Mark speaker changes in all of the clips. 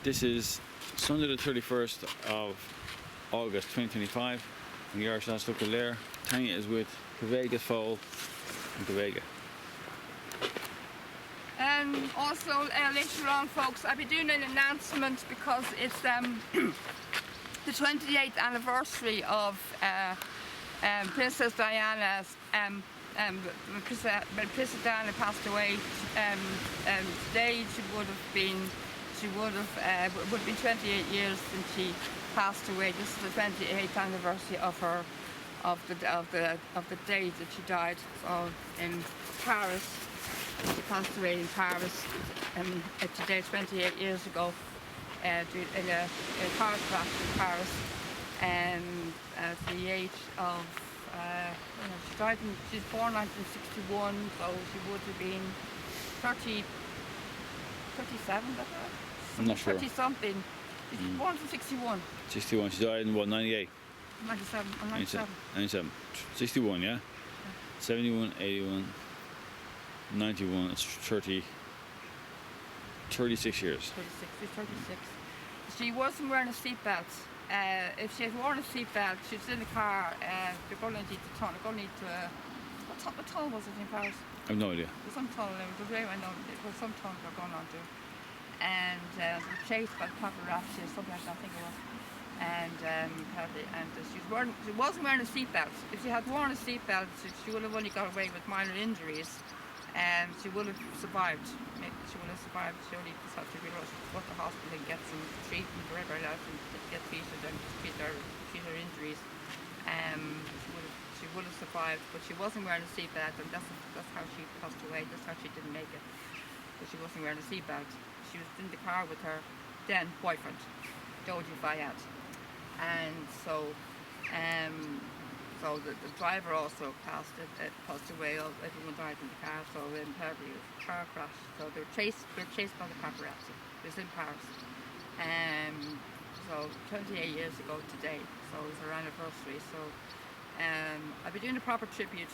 Speaker 1: This is Sunday the 31st of August 2025 in the Irish National Clare. Tanya is with Cavega Fowl and Cavega.
Speaker 2: Also later on, folks, I'll be doing an announcement because it's the 28th anniversary of Princess Diana's. Princess Diana passed away today. Would be 28 years since she passed away. This is the 28th anniversary of the day that she died. So in Paris, she passed away in Paris today, 28 years ago, in a car crash in Paris. At the age of she's born 1961, so she would have been 37, that's right?
Speaker 1: I'm not sure.
Speaker 2: 30 something. She's born in 61.
Speaker 1: 61. She died in what, 98?
Speaker 2: 97. I'm 97.
Speaker 1: 97. 61, yeah? 71, 81, 91. It's 36 years.
Speaker 2: 36. She wasn't wearing a seatbelt. If she had worn a seatbelt, she was in the car. They're going to need to turn. They're going to need to. What tunnel was it in Paris?
Speaker 1: I have no idea.
Speaker 2: There's some tunnel. There was a railway. No, there was some tunnel they're going on to. And they were chased by the paparazzi or something like that, I think it was. She wasn't wearing a seatbelt. If she had worn a seatbelt, she would have only got away with minor injuries, and she would have survived. She would have survived. She only just had to be rushed to the hospital and get some treatment or whatever else and get treated and treat her injuries. She would have survived, but she wasn't wearing a seatbelt, and that's how she passed away. That's how she didn't make it. But she wasn't wearing a seatbelt. She was in the car with her then boyfriend, Jody Fayad, and so the driver also passed away. Everyone died in the car. So in Paris, it was a car crash. So they were chased by the paparazzi. It was in Paris. So 28 years ago today. So it was her anniversary. So I'll be doing a proper tribute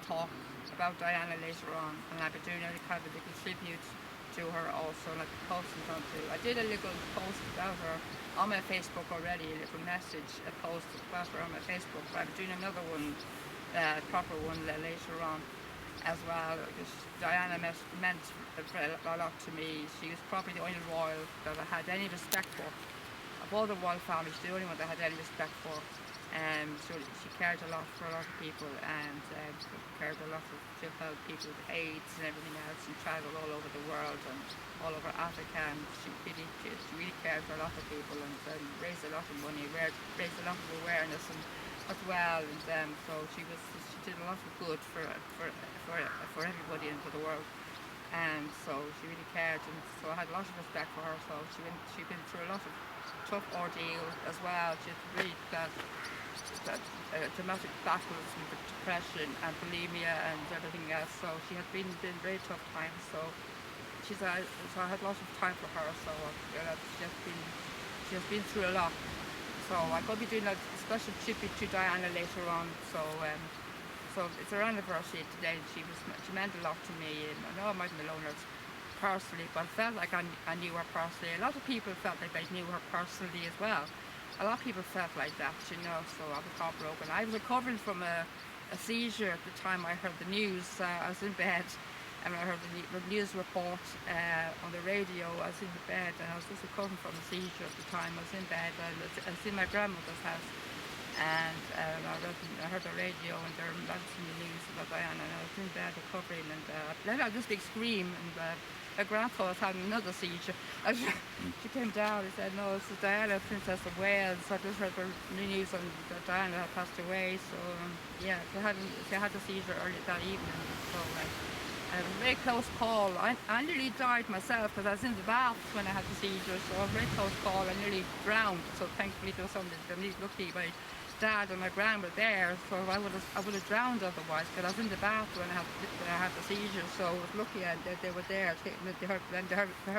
Speaker 2: talk about Diana later on, and I'll be doing a kind of a little tribute to her also, like posting onto. I did a little post about her on my Facebook already, a little message, a post about her on my Facebook, but I'm doing another one, proper one later on as well, because Diana meant a lot to me. She was probably the only royal that I had any respect for. Of all the royal families, the only one that I had any respect for. So she cared a lot for a lot of people, and she helped people with AIDS and everything else, and travelled all over the world and all over Africa, and she really cared for a lot of people, and raised a lot of money, raised a lot of awareness as well, and so she did a lot of good for everybody and for the world, and so she really cared, and so I had a lot of respect for her. So she'd been through a lot of tough ordeal as well. She had really dramatic battles with depression and bulimia and everything else. So she had been very tough times. So I had lots of time for her. So she has been through a lot. So I'm going to be doing a special tribute to Diana later on. So it's her anniversary today. She meant a lot to me. And I know I mightn't have known her personally, but I felt like I knew her personally. A lot of people felt like they knew her personally as well. A lot of people felt like that, you know, so I was heartbroken. I was recovering from a seizure at the time I heard the news. I was in bed and I heard the news report on the radio. I was in the bed and I was just recovering from a seizure at the time. I was in bed. I was in my grandmother's house, and I heard the radio and they were announcing the news about Diana, and I was in bed recovering, and I let out this big scream, and my grandpa was having another seizure. She came down and said, "No, this is Diana, Princess of Wales." So I just heard the news on that Diana had passed away. So yeah, she had a seizure early that evening. So it was a very close call. I nearly died myself because I was in the bath when I had the seizure. So it was a very close call. I nearly drowned. So thankfully there was somebody. Luckily my dad and my gran were there, so I would have drowned otherwise, because I was in the bath when I had the seizure. So I was lucky that they were there. They heard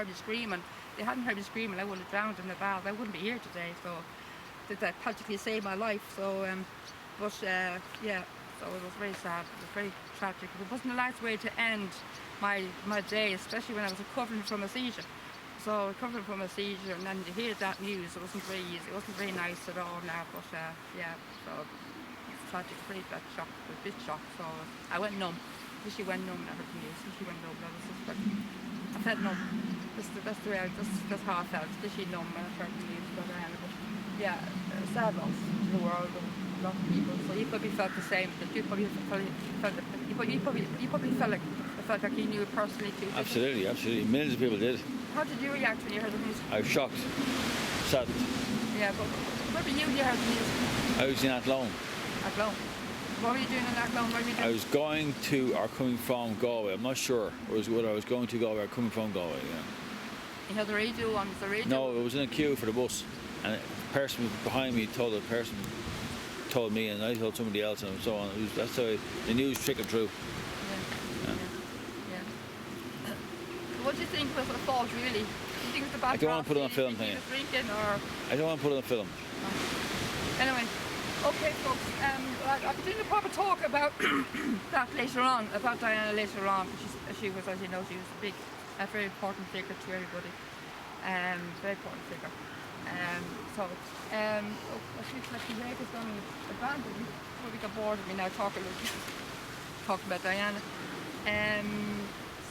Speaker 2: me screaming. They hadn't heard me screaming, I would have drowned in the bath. I wouldn't be here today. So that practically saved my life. So yeah, so it was very sad. It was very tragic. It wasn't a nice way to end my day, especially when I was recovering from a seizure. So recovering from a seizure, and then to hear that news, it wasn't very easy. It wasn't very nice at all now, but yeah, so it's tragic, pretty bad shock, a bit shocked. So I went numb. She went numb when I heard the news. She went numb. I felt numb. That's the way. That's how I felt. She numb when I heard the news about Diana. But yeah, sad loss to the world and a lot of people. So you probably felt the same. That you probably felt like you knew it personally too. didn't you?
Speaker 1: Absolutely, absolutely. Millions of people did.
Speaker 2: How did you react when you heard the news?
Speaker 1: I was shocked, saddened.
Speaker 2: Yeah, but what were you when you heard the news?
Speaker 1: I was in Athlone.
Speaker 2: Athlone. What were you doing in Athlone? What were you doing?
Speaker 1: I was going to or coming from Galway. I'm not sure whether I was going to Galway or coming from Galway. Yeah.
Speaker 2: You had the radio on. Was the radio?
Speaker 1: No, it was in a queue for the bus, and the person behind me told me, and I told somebody else, and so on. That's how the news trickled through.
Speaker 2: Yeah. What do you think was the fault, really? Do you think it was the bad
Speaker 1: I don't want to put it on
Speaker 2: coffee?
Speaker 1: film,
Speaker 2: Do you think
Speaker 1: thing.
Speaker 2: he was drinking, or...
Speaker 1: I don't want to put it on film.
Speaker 2: Anyway, okay, folks. I'll be doing a proper talk about that later on, about Diana later on. She was, as you know, she was a very important figure to everybody. Very important figure. I think that the leg is going to abandon me before we got bored of me now talking about Diana.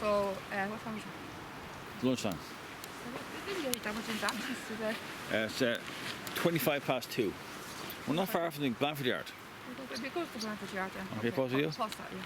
Speaker 2: What time is it?
Speaker 1: Lunchtime.
Speaker 2: We didn't eat that much in Dances today.
Speaker 1: It's 2. We're not far from the Blanford Yard.
Speaker 2: We go to the Blanford Yard then.
Speaker 1: Okay, pause the video.
Speaker 2: Pause that, yeah.